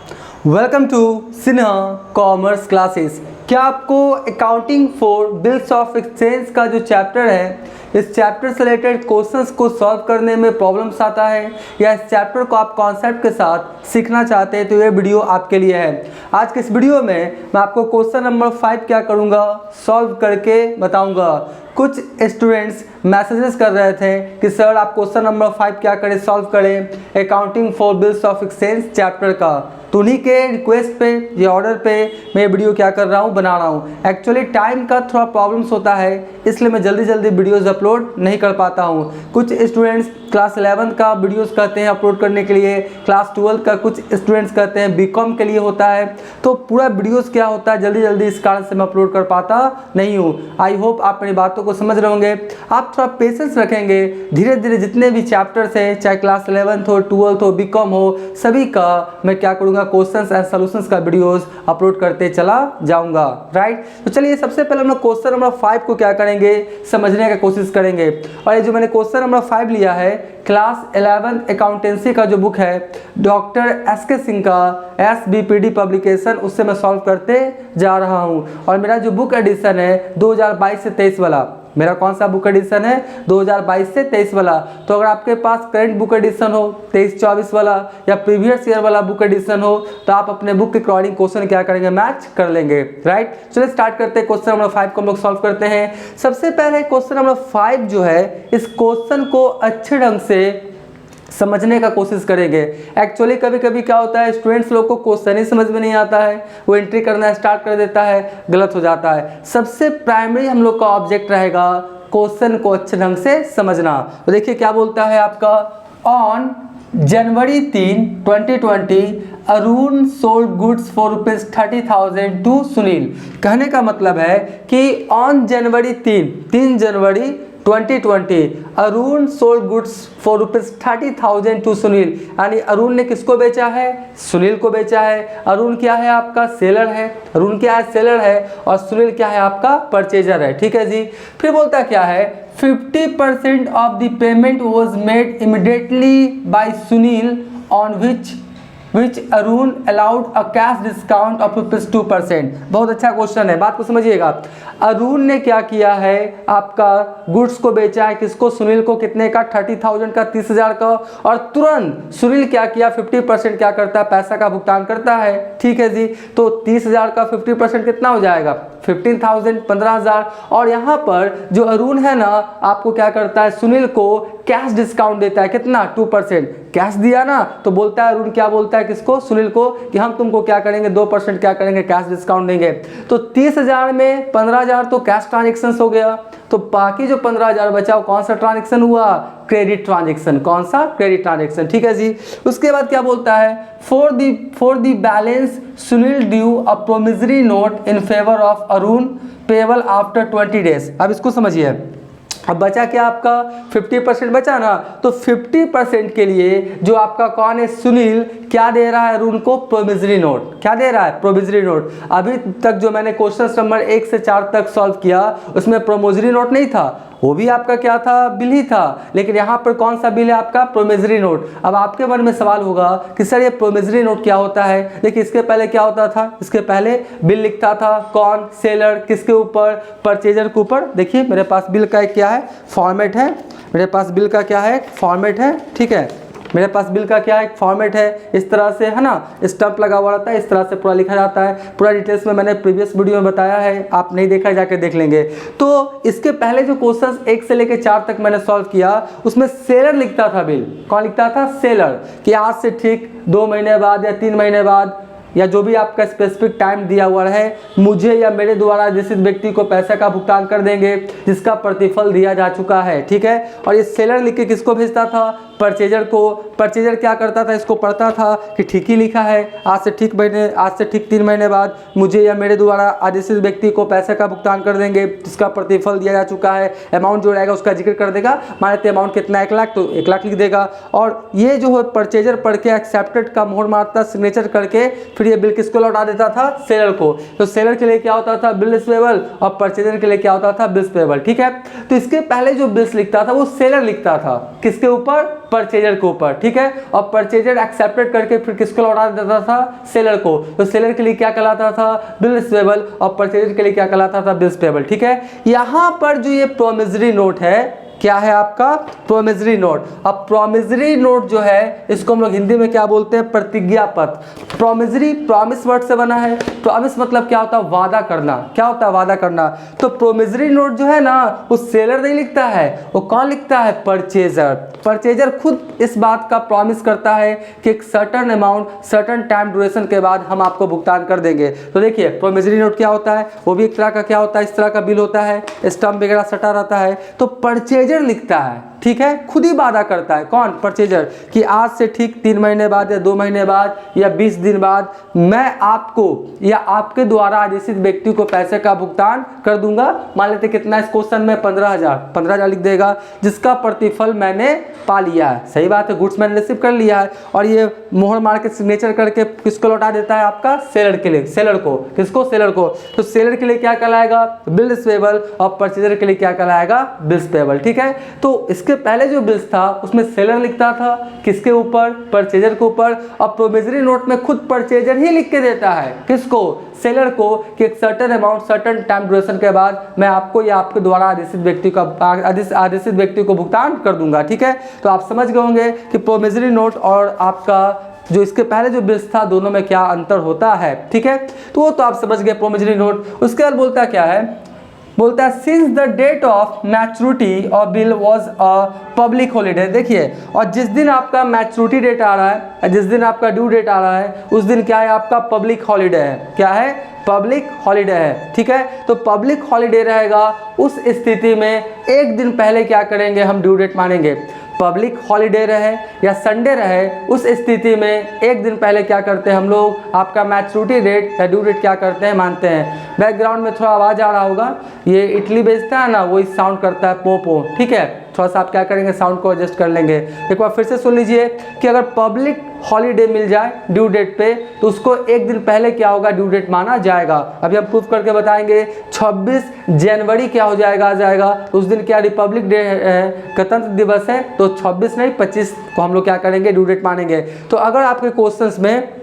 Welcome to Sinha commerce classes. क्या आपको accounting for bills of exchange का जो चैप्टर है, इस चैप्टर से रिलेटेड क्वेश्चंस को सॉल्व करने में प्रॉब्लम्स आता है, या इस चैप्टर को आप कॉन्सेप्ट के साथ सीखना चाहते हैं तो ये वीडियो आपके लिए है। आज के इस वीडियो में मैं आपको क्वेश्चन नंबर 5 क्या करूँगा, सॉल्व करके बताऊँगा। कुछ स्टूडेंट्स मैसेजेस कर रहे थे कि सर आप क्वेश्चन नंबर 5 क्या करें, सॉल्व करें accounting for bills of exchange chapter का। तो उन्हीं के रिक्वेस्ट पे या ऑर्डर पे मैं वीडियो क्या कर रहा हूँ, बना रहा हूँ। एक्चुअली टाइम का थोड़ा प्रॉब्लम्स होता है, इसलिए मैं जल्दी जल्दी वीडियोस अपलोड नहीं कर पाता हूँ। कुछ स्टूडेंट्स क्लास 11 का वीडियोस कहते हैं अपलोड करने के लिए, क्लास 12 का कुछ स्टूडेंट्स कहते हैं बीकॉम के लिए होता है। तो पूरा वीडियोस क्या होता है जल्दी जल्दी, इस कारण से मैं अपलोड कर पाता नहीं हूँ। आई होप आप मेरी बातों को समझ रहे होंगे। आप थोड़ा पेशेंस रखेंगे, धीरे धीरे जितने भी चैप्टर्स हैं, चाहे क्लास 11 हो, 12 हो, बीकॉम हो, सभी का मैं क्या करूँगा क्वेश्चंस एंड सॉल्यूशंस का वीडियोस अपलोड करते चला जाऊंगा। राइट, तो चलिए सबसे पहले हम लोग क्वेश्चन नंबर 5 को क्या करेंगे, समझने का कोशिश करेंगे। और ये जो मैंने क्वेश्चन नंबर 5 लिया है, क्लास 11 अकाउंटेंसी का जो बुक है डॉक्टर एस.के. सिंह का SBPD पब्लिकेशन, उससे मैं सॉल्व करते जा रहा हूँ। और मेरा जो बुक एडिशन है 2022 से 23 वाला, मेरा कौन सा बुक एडिशन है 2022 से 23 वाला। तो अगर आपके पास करंट बुक एडिशन हो 23-24 वाला, या प्रीवियस ईयर वाला बुक एडिशन हो, तो आप अपने बुक के अकॉर्डिंग क्वेश्चन क्या करेंगे, मैच कर लेंगे। राइट, चलिए स्टार्ट करते हैं। क्वेश्चन नंबर 5 को हम लोग सॉल्व करते हैं। सबसे पहले क्वेश्चन नंबर 5 जो है, इस क्वेश्चन को अच्छे ढंग से समझने का कोशिश करेंगे। एक्चुअली कभी कभी क्या होता है, स्टूडेंट्स लोग को क्वेश्चन ही समझ में नहीं आता है, वो एंट्री करना स्टार्ट कर देता है, गलत हो जाता है। सबसे प्राइमरी हम लोग का ऑब्जेक्ट रहेगा क्वेश्चन को अच्छे ढंग से समझना। तो देखिए क्या बोलता है आपका, on January 3, 2020 Arun sold goods for ₹30,000 to Sunil. कहने का मतलब है कि on January 3 January 2020 Arun sold goods for ₹30,000 to Sunil. यानी अरुण ने किसको बेचा है, सुनील को बेचा है। अरुण क्या है आपका, सेलर है। अरुण क्या है, सेलर है। और सुनील क्या है आपका, परचेजर है। ठीक है जी। फिर बोलता क्या है, 50% of the payment was made immediately by Sunil on which Arun allowed a cash discount of ₹2%। बहुत अच्छा क्वेश्चन है, बात को समझिएगा। अरुण ने क्या किया है, आपका गुड्स को बेचा है, किसको, सुनील को। कितने का, 30,000 का, 30,000 का। और तुरंत सुनील क्या किया, 50% क्या करता है, पैसा का भुगतान करता है। ठीक है जी। तो 30,000 का 50% कितना हो जाएगा, 15,000, 15,000। और यहाँ पर जो अरुण है ना, आपको क्या करता है, सुनील को कैश डिस्काउंट देता है। कितना, 2%। कैश दिया ना, तो बोलता है अरुण, क्या बोलता है किसको, सुनील को, कि हम तुमको क्या करेंगे, 2% क्या करेंगे, कैश डिस्काउंट देंगे। तो 30,000 में 15,000 तो कैश ट्रांजेक्शन हो गया। तो बाकी जो 15,000 बचा वो कौन सा ट्रांजेक्शन हुआ, क्रेडिट ट्रांजेक्शन। कौन सा, क्रेडिट ट्रांजेक्शन। ठीक है जी। उसके बाद क्या बोलता है, for the balance Sunil due a promissory note in favour of Arun payable after 20 days. अब इसको समझिए। अब बचा क्या आपका, 50% बचा ना, तो 50% के लिए जो आपका कौन है, सुनील, क्या दे रहा है अरुण को, प्रोमिसरी नोट। क्या दे रहा है, प्रोमिसरी नोट। अभी तक जो मैंने क्वेश्चन नंबर 1 से 4 तक सॉल्व किया, उसमें प्रोमिसरी नोट नहीं था, वो भी आपका क्या था, बिल ही था। लेकिन यहाँ पर कौन सा बिल है आपका, प्रोमिसरी नोट। अब आपके मन में सवाल होगा कि सर ये प्रोमिसरी नोट क्या होता है। देखिए इसके पहले क्या होता था, इसके पहले बिल लिखता था कौन, सेलर, किसके ऊपर, परचेजर के ऊपर। देखिए मेरे पास बिल का एक क्या है, फॉर्मेट है। मेरे पास बिल का क्या है, फॉर्मेट है। ठीक है, मेरे पास बिल का क्या है, फॉर्मेट है। इस तरह से है ना, स्टम्प लगा हुआ रहता है, इस तरह से पूरा लिखा जाता है। पूरा डिटेल्स में मैंने प्रीवियस वीडियो में बताया है, आप नहीं देखा जाके देख लेंगे। तो इसके पहले जो क्वेश्चंस 1 से लेकर 4 तक मैंने सॉल्व किया, उसमें सेलर लिखता था बिल। कौन लिखता था, सेलर, कि आज से ठीक 2 महीने बाद या 3 महीने बाद, या जो भी आपका स्पेसिफिक टाइम दिया हुआ है, मुझे या मेरे द्वारा जिस व्यक्ति को पैसे का भुगतान कर देंगे जिसका प्रतिफल दिया जा चुका है। ठीक है। और ये सेलर लिख के किसको भेजता था, परचेजर को। परचेजर क्या करता था, इसको पढ़ता था कि ठीक ही लिखा है, आज से ठीक 3 महीने बाद मुझे या मेरे द्वारा आज इस व्यक्ति को पैसे का भुगतान कर देंगे जिसका प्रतिफल दिया जा चुका है। अमाउंट जो रहेगा उसका जिक्र कर देगा, मानते अमाउंट कितना, 1 लाख, तो 1 लाख लिख देगा। और ये जो है परचेजर पढ़ के एक्सेप्टेड का मोहर मारता, सिग्नेचर करके, फिर ये बिल किसको लौटा देता था, सेलर को। तो सेलर के लिए क्या होता था, बिल्स पेबल, और परचेजर के लिए क्या होता था, बिल्स पेबल। ठीक है। तो इसके पहले जो बिल्स लिखता था वो सेलर लिखता था, किसके ऊपर, परचेजर के ऊपर, ठीक है। और परचेजर एक्सेप्टेड करके फिर किसको लौटा देता था, सेलर को। तो सेलर के लिए क्या कहलाता था, बिल्स पेबल, और परचेजर के लिए क्या कहलाता था, बिल्स पेबल, ठीक है। यहाँ पर जो ये प्रोमिसरी नोट है, क्या है आपका, प्रोमिसरी नोट। अब प्रोमिसरी नोट जो है इसको हम लोग हिंदी में क्या बोलते हैं, प्रतिज्ञा पत्र। प्रोमिसरी प्रॉमिस वर्ड से बना है। प्रॉमिस मतलब क्या होता है, वादा करना। क्या होता है, वादा करना। तो प्रोमिसरी नोट जो है ना, वो सेलर नहीं लिखता है, वो कौन लिखता है, परचेजर। परचेजर खुद इस बात का प्रॉमिस करता है कि एक certain amount certain time duration के बाद हम आपको भुगतान कर देंगे। तो देखिए प्रोमिसरी नोट क्या होता है, वो भी एक तरह का क्या होता है, इस तरह का बिल होता है, स्टैम्प वगैरह सटा रहता है। तो परचेजर लिखता है, ठीक है, खुद ही वादा करता है, कौन, परचेजर, कि आज से ठीक 3 महीने बाद या 2 महीने बाद या 20 दिन बाद मैं आपको या आपके द्वारा आदेशित व्यक्ति को पैसे का भुगतान कर दूंगा। मान लेते कितना, इस क्वेश्चन में 15,000 लिख देगा, जिसका प्रतिफल मैंने पा लिया है। सही बात है, गुड्स मैंने रिसीव कर लिया है, और ये मोहर मार के सिग्नेचर करके किसको लौटा देता है, आपका सेलर के लिए, सेलर को, किसको, सेलर को। तो सेलर के लिए क्या कहलाएगा, बिल्स पेबल, और परचेजर के लिए क्या कहलाएगा, बिल्स पेबल, ठीक है। तो इसके पहले जो बिल्स था उसमें सेलर लिखता था, किसके ऊपर, परचेजर के ऊपर। और प्रोमिसरी नोट में खुद परचेजर ही लिख के देता है, किसको, सेलर को, कि एक certain amount certain time duration के बाद मैं आपको या आपके द्वारा आदेशित व्यक्ति को भुगतान कर दूंगा, ठीक है। तो आप समझ गए होंगे कि प्रोमिसरी नोट और आपका जो इसके पहले जो बिल्स था दोनों में क्या अंतर होता है, ठीक है। तो वो तो आप समझ गए प्रोमिसरी नोट। उसके बाद बोलता क्या है, बोलता है since the date of maturity of bill was a public holiday. देखिए, और जिस दिन आपका मैच्योरिटी डेट आ रहा है, जिस दिन आपका ड्यू डेट आ रहा है, उस दिन क्या है, आपका पब्लिक हॉलीडे है। क्या है, पब्लिक हॉलीडे है, ठीक है। तो पब्लिक हॉलीडे रहेगा, उस स्थिति में एक दिन पहले क्या करेंगे, हम ड्यू डेट मानेंगे। पब्लिक हॉलीडे रहे या संडे रहे, उस स्थिति में एक दिन पहले क्या करते हैं हम लोग, आपका मैच्योरिटी डेट या ड्यू डेट क्या करते हैं, मानते हैं। बैकग्राउंड में थोड़ा आवाज़ आ रहा होगा, ये इडली बेचता है ना, वही साउंड करता है, पोपो, ठीक है। थोड़ा सा आप क्या करेंगे, साउंड को एडजस्ट कर लेंगे। एक बार फिर से सुन लीजिए कि अगर पब्लिक हॉलीडे मिल जाए ड्यू डेट पे, तो उसको एक दिन पहले क्या होगा, ड्यू डेट माना जाएगा। अभी हम प्रूफ करके बताएंगे। 26 जनवरी क्या हो जाएगा, आ जाएगा, तो उस दिन क्या रिपब्लिक डे है, गणतंत्र दिवस है, तो 26 नहीं 25 को हम लोग क्या करेंगे, ड्यू डेट मानेंगे। तो अगर आपके क्वेश्चंस में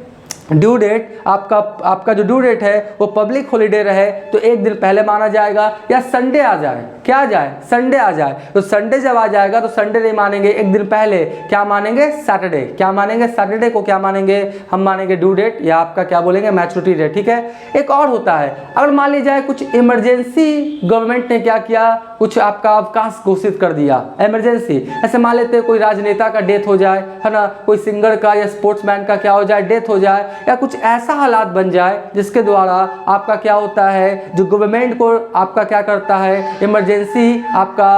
ड्यू डेट आपका जो ड्यू डेट है वो पब्लिक हॉलीडे रहे, तो एक दिन पहले माना जाएगा, या संडे आ जाए, क्या आ जाए, संडे आ जाए। तो संडे जब आ जाएगा तो संडे नहीं मानेंगे, एक दिन पहले क्या मानेंगे, सैटरडे। क्या मानेंगे, सैटरडे को क्या मानेंगे, हम मानेंगे ड्यू डेट, या आपका क्या बोलेंगे, मैच्योरिटी डेट, ठीक है। एक और होता है, अगर मान ली जाए कुछ इमरजेंसी गवर्नमेंट ने क्या किया, कुछ आपका अवकाश घोषित कर दिया, इमरजेंसी। ऐसे मान लेते हैं कोई राजनेता का डेथ हो जाए, है ना, कोई सिंगर का या स्पोर्ट्समैन का क्या हो जाए, डेथ हो जाए, या कुछ ऐसा हालात बन जाए जिसके द्वारा आपका क्या होता है, जो गवर्नमेंट को आपका क्या करता है, इमरजेंसी आपका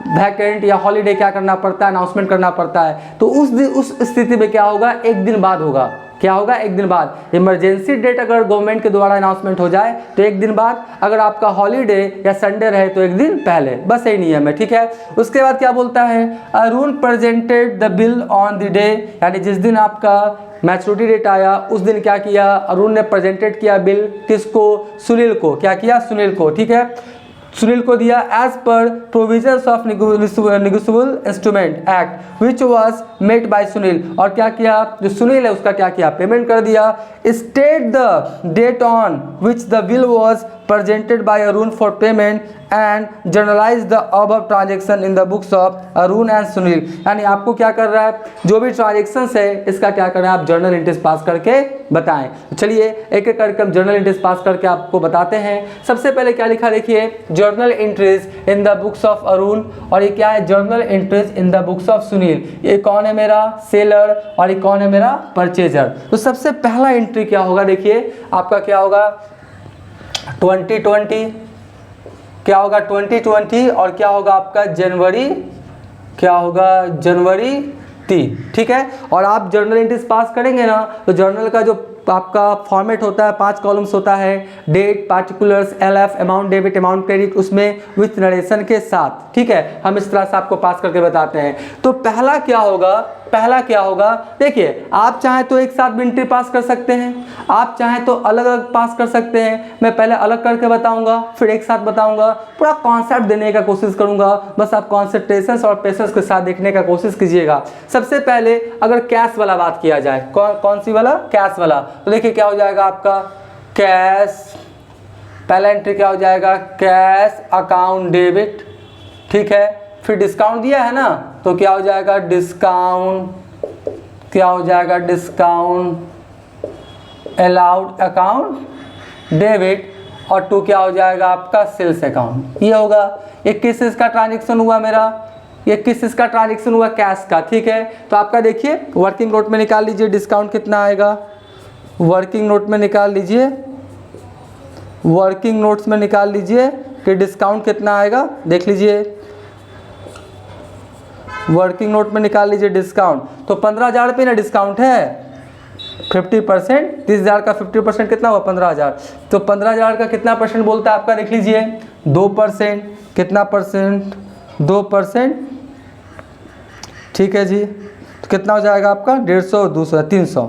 वैकेंट या हॉलीडे क्या करना पड़ता है, अनाउंसमेंट करना पड़ता है। तो उस स्थिति में क्या होगा, एक दिन बाद होगा। क्या होगा, एक दिन बाद। इमरजेंसी डेट अगर गवर्नमेंट के द्वारा अनाउंसमेंट हो जाए तो एक दिन बाद, अगर आपका हॉलीडे या संडे रहे तो एक दिन पहले। बस यही नियम है, ठीक है। उसके बाद क्या बोलता है, Arun presented the bill on the day, यानी जिस दिन आपका मैच्योरिटी डेट आया उस दिन क्या किया, अरुण ने प्रेजेंटेड किया बिल, किसको, सुनील को। क्या किया, सुनील को, ठीक है, सुनील को दिया। As per provisions of negotiable instrument act which was made by Sunil, और क्या किया, जो सुनील है उसका क्या किया, पेमेंट कर दिया। State the date on which the bill was presented by Arun for payment and journalize the above transaction in the books of Arun and Sunil. यानी आपको क्या कर रहा है, जो भी ट्रांजेक्शन्स है इसका क्या कर रहे हैं आप, जर्नल एंट्रीज पास करके बताएं। तो चलिए एक एक करके हम जर्नल एंट्रीज पास करके आपको बताते हैं। सबसे पहले क्या लिखा, देखिए, journal entries in the books of Arun, और ये क्या है, journal entries in the books of Sunil. ये कौन है, मेरा सेलर, और ये कौन है, मेरा परचेजर। तो सबसे पहला एंट्री क्या होगा, देखिए आपका क्या होगा, 2020, क्या होगा 2020, और क्या होगा आपका जनवरी, क्या होगा जनवरी 3, ठीक है। और आप जर्नल एंट्रीज पास करेंगे ना, तो जर्नल का जो आपका फॉर्मेट होता है, 5 कॉलम्स होता है, date, particulars, LF, amount debit, amount credit, उसमें विथ नरेशन के साथ, ठीक है। हम इस तरह से आपको पास करके बताते हैं। तो पहला क्या होगा, देखिए आप चाहें तो एक साथ भी एंट्री पास कर सकते हैं, आप चाहें तो अलग अलग पास कर सकते हैं। मैं पहले अलग करके बताऊंगा, फिर एक साथ बताऊंगा, पूरा कॉन्सेप्ट देने का कोशिश करूंगा, बस आप कॉन्सेंट्रेशन और पेशेंस के साथ देखने का कोशिश कीजिएगा। सबसे पहले अगर कैश वाला बात किया जाए, कौन सी वाला, कैश वाला, तो देखिए क्या हो जाएगा आपका कैश, पहला एंट्री क्या हो जाएगा, कैश अकाउंट डेबिट, ठीक है। फिर डिस्काउंट दिया है ना, तो क्या हो जाएगा डिस्काउंट, क्या हो जाएगा डिस्काउंट अलाउड अकाउंट डेबिट, और 2 क्या हो जाएगा आपका सेल्स अकाउंट। ये होगा 21 इसका ट्रांजेक्शन हुआ मेरा, 21 इसका ट्रांजेक्शन हुआ कैश का, ठीक है। तो आपका देखिए वर्किंग नोट में निकाल लीजिए डिस्काउंट कितना आएगा, वर्किंग नोट में निकाल लीजिए, वर्किंग नोट्स में निकाल लीजिए कि डिस्काउंट कितना आएगा, देख लीजिए वर्किंग नोट में निकाल लीजिए डिस्काउंट। तो 15,000 पे ना डिस्काउंट है 50%, 30,000 का 50% कितना हुआ 15,000, तो 15,000 का कितना परसेंट बोलता है आपका, देख लीजिए 2%, कितना परसेंट, 2%, ठीक है जी। तो कितना हो जाएगा आपका 150, 200, 300,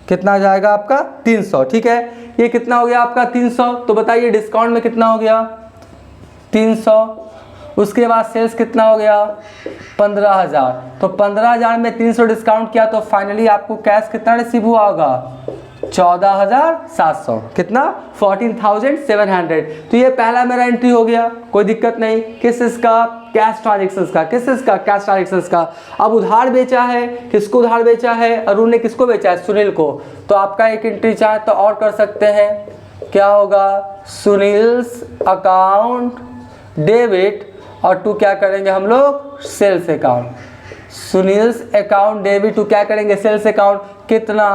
कितना हो जाएगा आपका 300, ठीक है। ये कितना हो गया आपका 300, तो बताइए डिस्काउंट में कितना हो गया 300, उसके बाद सेल्स कितना हो गया 15,000, तो 15,000 में 300 डिस्काउंट किया तो फाइनली आपको कैश कितना रिसीव हुआ होगा 14,700, कितना 14,700। तो ये पहला मेरा एंट्री हो गया, कोई दिक्कत नहीं। किस इसका, कैश ट्रांजेक्शंस का, किस इसका, कैश ट्रांजेक्शंस का। अब उधार बेचा है, किसको उधार बेचा है, अरुण ने किसको बेचा है, सुनील को। तो आपका एक एंट्री चाहे तो और कर सकते हैं, क्या होगा सुनील्स अकाउंट डेबिट, और 2 क्या करेंगे हम लोग sales account, Sunil's account debit, 2 क्या करेंगे सेल्स अकाउंट, कितना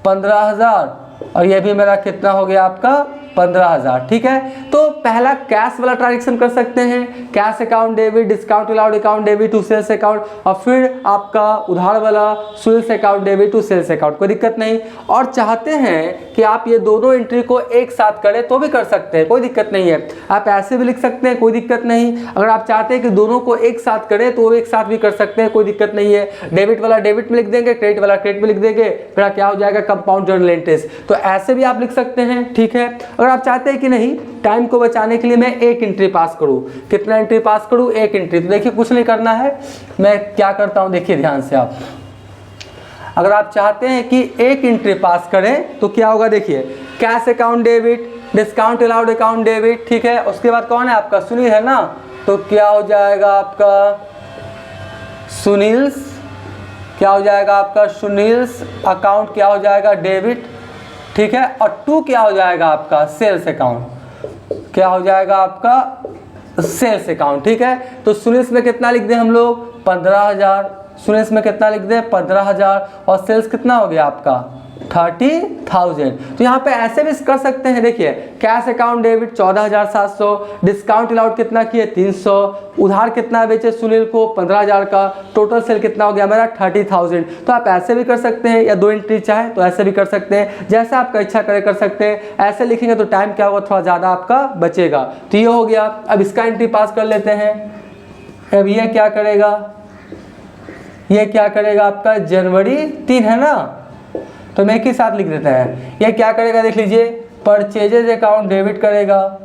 15,000, और ये भी मेरा कितना हो गया आपका 15,000, ठीक है। तो पहला कैश वाला ट्रांजेक्शन कर सकते हैं, cash account debit, discount allowed account debit to sales account, और फिर आपका उधार वाला sales account debit to sales account, कोई दिक्कत नहीं। और चाहते हैं कि आप ये दोनों एंट्री को एक साथ करें तो भी कर सकते हैं, कोई दिक्कत नहीं है। आप ऐसे भी लिख सकते हैं, कोई दिक्कत नहीं। अगर आप चाहते हैं कि दोनों को एक साथ करें तो एक साथ भी कर सकते हैं, कोई दिक्कत नहीं है। डेबिट वाला डेबिट में लिख देंगे, क्रेडिट वाला क्रेडिट में लिख देंगे, फिर क्या हो जाएगा कंपाउंड जर्नल एंट्रीज। तो ऐसे भी आप लिख सकते हैं, ठीक है। अगर आप चाहते हैं कि नहीं टाइम को बचाने के लिए मैं एक एंट्री पास करूं, कितना एंट्री पास करूं, एक एंट्री, तो देखिए कुछ नहीं करना है, मैं क्या करता हूं देखिए ध्यान से आप। अगर आप चाहते हैं कि एक एंट्री पास करें तो क्या होगा, देखिए cash account debit, discount allowed account debit, ठीक है। उसके बाद कौन है आपका सुनील है ना, तो क्या हो जाएगा आपका सुनील्स, क्या हो जाएगा आपका सुनील्स अकाउंट, क्या हो जाएगा डेबिट, ठीक है। और 2 क्या हो जाएगा आपका सेल्स अकाउंट, क्या हो जाएगा आपका सेल्स अकाउंट, ठीक है। तो सुनील्स में कितना लिख दें हम लोग 15,000, सुनील्स में कितना लिख दें 15,000, और सेल्स कितना हो गया आपका 30,000। तो यहाँ पे ऐसे भी कर सकते हैं, देखिए cash account debit 14,700, discount allowed कितना किए 300, उधार कितना बेचे सुनील को 15,000 का, टोटल सेल कितना हो गया मेरा 30,000। तो आप ऐसे भी कर सकते हैं, या 2 एंट्री चाहे तो ऐसे भी कर सकते हैं, जैसा आपका इच्छा करे कर सकते हैं। ऐसे लिखेंगे तो टाइम क्या होगा थोड़ा ज़्यादा आपका बचेगा। तो ये हो गया। अब इसका एंट्री पास कर लेते हैं। अब ये क्या करेगा, ये क्या करेगा आपका जनवरी 3 है ना, तो मैं एक ही साथ लिख देते हैं। ये क्या करेगा देख लीजिए, परचेजेज अकाउंट डेबिट करेगा,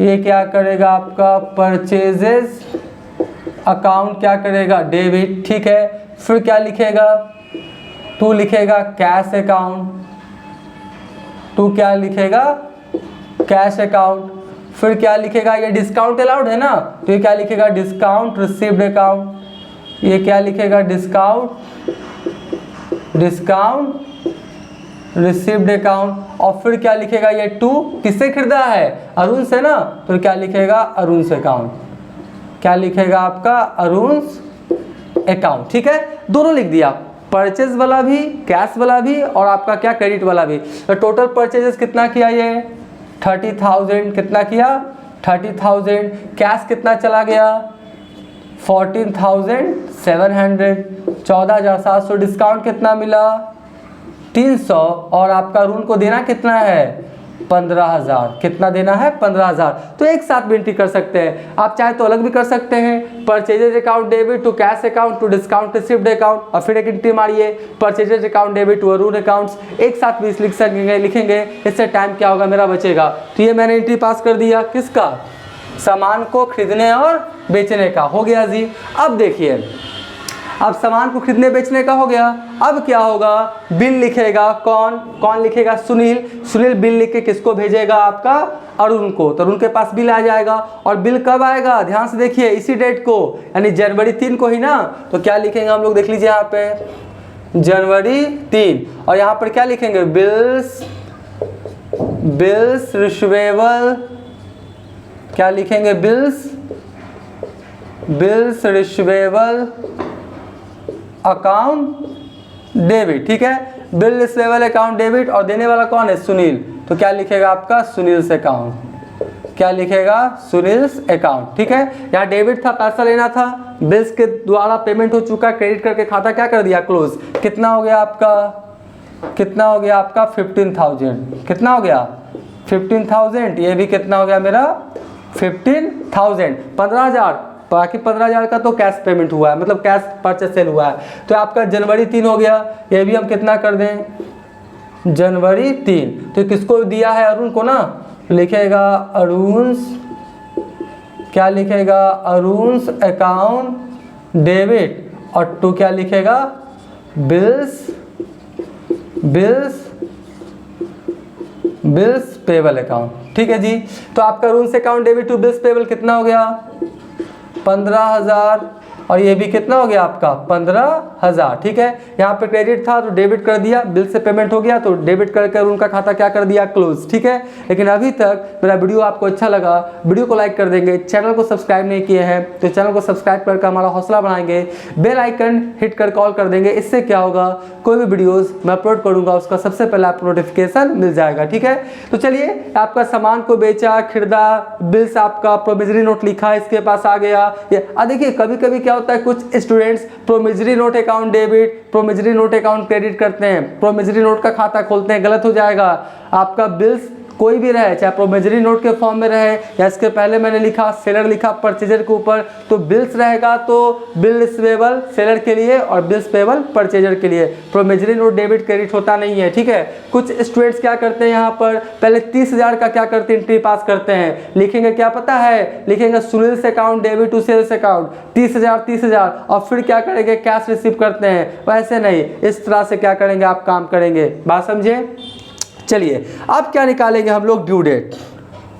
ये क्या करेगा आपका परचेजेज अकाउंट क्या करेगा डेबिट, ठीक है। फिर क्या लिखेगा 2 लिखेगा कैश अकाउंट, 2 क्या लिखेगा कैश अकाउंट। फिर क्या लिखेगा, ये डिस्काउंट अलाउड है ना, तो ये क्या लिखेगा डिस्काउंट रिसीव्ड अकाउंट, ये क्या लिखेगा डिस्काउंट रिसीव्ड अकाउंट। और फिर क्या लिखेगा ये 2 किससे खरीदा है अरुण से ना, तो क्या लिखेगा अरुण से अकाउंट, क्या लिखेगा आपका अरुण अकाउंट, ठीक है। दोनों लिख दिया, परचेज वाला भी, कैश वाला भी, और आपका क्या क्रेडिट वाला भी। तो टोटल परचेजेस कितना किया ये 30,000, कितना किया 30,000, कैश कितना चला गया 14,700, 14,700, डिस्काउंट कितना मिला 300 और आपका ऋण को देना कितना है 15,000। कितना देना है 15,000। तो एक साथ भी एंट्री कर सकते हैं, आप चाहे तो अलग भी कर सकते हैं। Purchases account debit to cash account to discount received account और फिर एक एंट्री मारिए purchases account debit to Arun accounts. एक साथ भी लिख सकेंगे, लिखेंगे, इससे टाइम क्या होगा मेरा बचेगा। तो ये मैंने एंट्री पास कर दिया किसका, सामान को खरीदने और बेचने का, हो गया जी। अब देखिए, अब सामान को खरीदने बेचने का हो गया, अब क्या होगा, बिल लिखेगा कौन लिखेगा, सुनील बिल लिख के किसको भेजेगा, आपका अरुण को। तो अरुण के पास बिल आ जाएगा और बिल कब आएगा, ध्यान से देखिए, इसी डेट को, यानी जनवरी 3 को ही ना। तो क्या लिखेंगे हम लोग, देख लीजिए यहाँ पे जनवरी 3, और यहाँ पर क्या लिखेंगे, बिल्स रिसीवेबल, क्या लिखेंगे, बिल्स रिसीवेबल अकाउंट डेबिट। ठीक है, बिल रिसीवेबल अकाउंट डेबिट, और देने वाला कौन है, सुनील। तो क्या लिखेगा आपका, सुनील्स अकाउंट। क्या लिखेगा, सुनील्स अकाउंट। ठीक है, यहाँ डेबिट था, पैसा लेना था, बिल्स के द्वारा पेमेंट हो चुका, क्रेडिट करके खाता क्या कर दिया, क्लोज। कितना हो गया आपका, 15,000। कितना हो गया 15,000। ये भी कितना हो गया मेरा 15,000। 15,000, बाकी 15,000 का तो कैश पेमेंट हुआ है, मतलब कैश परचेस सेल हुआ है। तो आपका जनवरी 3 हो गया, ये भी हम कितना कर दें, जनवरी 3। तो किसको दिया है, अरुण को ना, लिखेगा अरुण, क्या लिखेगा, अरुण्स अकाउंट डेबिट, और टू क्या लिखेगा, बिल्स पेबल अकाउंट। ठीक है जी। तो आपका Arun's account debit to bills payable कितना हो गया 15,000, और ये भी कितना हो गया आपका 15,000। ठीक है, यहाँ पे क्रेडिट था तो डेबिट कर दिया, बिल से पेमेंट हो गया तो डेबिट करके उनका खाता क्या कर दिया, क्लोज। ठीक है, लेकिन अभी तक मेरा वीडियो आपको अच्छा लगा, वीडियो को लाइक कर देंगे, चैनल को सब्सक्राइब नहीं किए हैं तो चैनल को सब्सक्राइब करके हमारा हौसला बढ़ाएंगे, बेल आइकन हिट कर कॉल कर देंगे। इससे क्या होगा, कोई भी वीडियोस मैं अपलोड करूंगा उसका सबसे पहले आपको नोटिफिकेशन मिल जाएगा। ठीक है, तो चलिए, आपका सामान को बेचा, खरीदा, बिल्स आपका प्रोमिजरी नोट लिखा इसके पास आ गया। देखिए, कभी कभी क्या होता है, कुछ students promissory note account debit, promissory note account credit करते हैं, प्रोमिजरी नोट का खाता खोलते हैं, गलत हो जाएगा। आपका बिल्स कोई भी रहे, चाहे प्रोमिजरी नोट के फॉर्म में रहे या इसके पहले मैंने लिखा सेलर लिखा परचेजर के ऊपर, तो बिल्स रहेगा तो बिल रिसीवेबल सेलर के लिए और बिल्स पेबल परचेजर के लिए। प्रोमिजरी नोट डेबिट क्रेडिट होता नहीं है। ठीक है, कुछ स्टूडेंट्स क्या करते हैं, यहाँ पर पहले 30,000 का क्या करते हैं, एंट्री पास करते हैं, लिखेंगे क्या पता है, लिखेंगे Sunil's account debit to sales account 30,000 और फिर क्या करेंगे, कैश रिसीव करते हैं। वैसे नहीं, इस तरह से क्या करेंगे, आप काम करेंगे, बात समझे। चलिए, अब क्या निकालेंगे हम लोग, ड्यू डेट।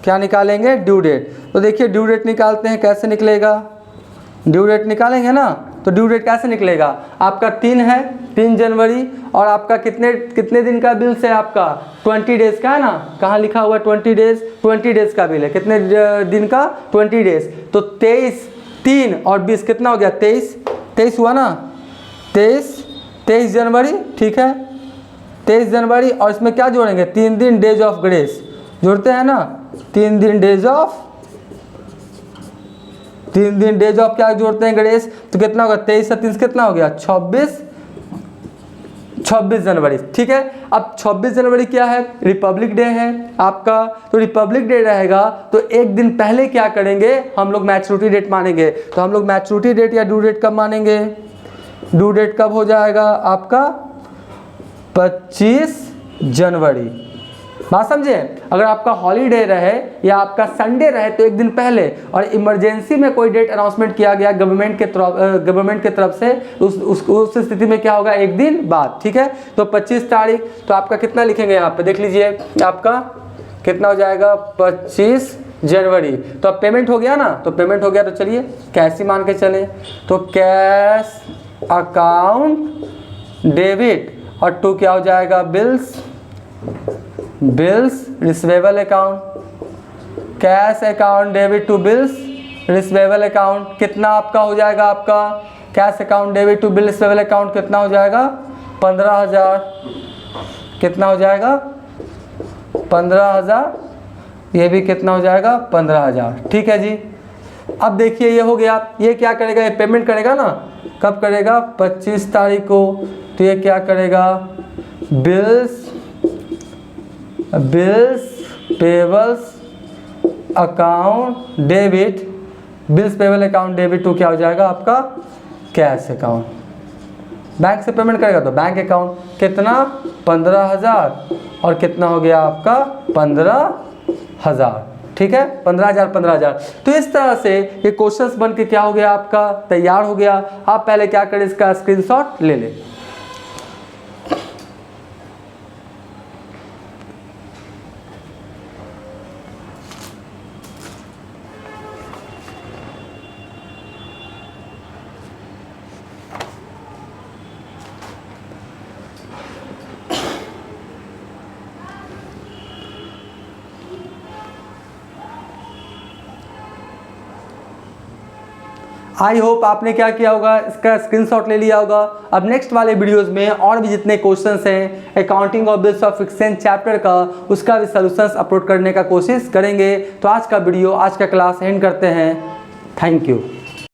क्या निकालेंगे, ड्यू डेट। तो देखिए, ड्यू डेट निकालते हैं, कैसे निकलेगा, ड्यू डेट निकालेंगे ना, तो ड्यू डेट कैसे निकलेगा, आपका 3 है, 3 जनवरी, और आपका कितने दिन का बिल है, आपका 20 डेज का है ना, कहाँ लिखा हुआ है 20 डेज का बिल है, कितने दिन का 20 डेज। तो 23, 3 और 20 कितना हो गया, 23 हुआ ना, 23 जनवरी। ठीक है, 23 जनवरी, और इसमें क्या जोड़ेंगे, 3 दिन डेज ऑफ ग्रेस जोड़ते हैं ना, 3 दिन डेज ऑफ क्या जोड़ते हैं, ग्रेस। तो कितना होगा, 23 से 3 कितना हो गया, 26 जनवरी। ठीक है, अब 26 जनवरी क्या है, रिपब्लिक डे है आपका। तो रिपब्लिक डे रहेगा तो एक दिन पहले क्या करेंगे, हम लोग मैच्योरिटी डेट मानेंगे। तो हम लोग मैच्योरिटी डेट या ड्यू डेट कब मानेंगे, ड्यू डेट कब हो जाएगा आपका 25 जनवरी। बात समझे, अगर आपका हॉलीडे रहे या आपका संडे रहे तो एक दिन पहले, और इमरजेंसी में कोई डेट अनाउंसमेंट किया गया गवर्नमेंट के तरफ से, उस स्थिति में क्या होगा, एक दिन बाद। ठीक है, तो 25 तारीख, तो आपका कितना लिखेंगे यहाँ पे, देख लीजिए आपका कितना हो जाएगा 25 जनवरी। तो अब पेमेंट हो गया ना, तो पेमेंट हो गया तो चलिए कैश ही मान के चले, तो कैश अकाउंट डेबिट, और टू क्या हो जाएगा, bills receivable account, cash account debit to bills receivable account. कितना आपका हो जाएगा, आपका cash account debit to bill receivable account कितना हो जाएगा 15,000। कितना हो जाएगा 15,000, ये भी कितना हो जाएगा 15,000। ठीक है जी, अब देखिए ये हो गया, ये क्या करेगा, ये पेमेंट करेगा ना, कब करेगा, 25 तारीख को। तो ये क्या करेगा, bills payables account debit, bills payable account debit to क्या हो जाएगा आपका कैश अकाउंट। बैंक से पेमेंट करेगा तो बैंक अकाउंट, कितना 15,000 और कितना हो गया आपका 15,000, ठीक है 15,000। तो इस तरह से ये क्वेश्चंस बन के क्या हो गया आपका तैयार हो गया। आप पहले क्या करें, इसका स्क्रीनशॉट ले लें। आई होप आपने क्या किया होगा, इसका स्क्रीनशॉट ले लिया होगा। अब नेक्स्ट वाले वीडियोस में और भी जितने क्वेश्चंस हैं accounting of bills of exchange chapter का, उसका भी सॉल्यूशंस अपलोड करने का कोशिश करेंगे। तो आज का वीडियो, आज का क्लास एंड करते हैं। Thank you.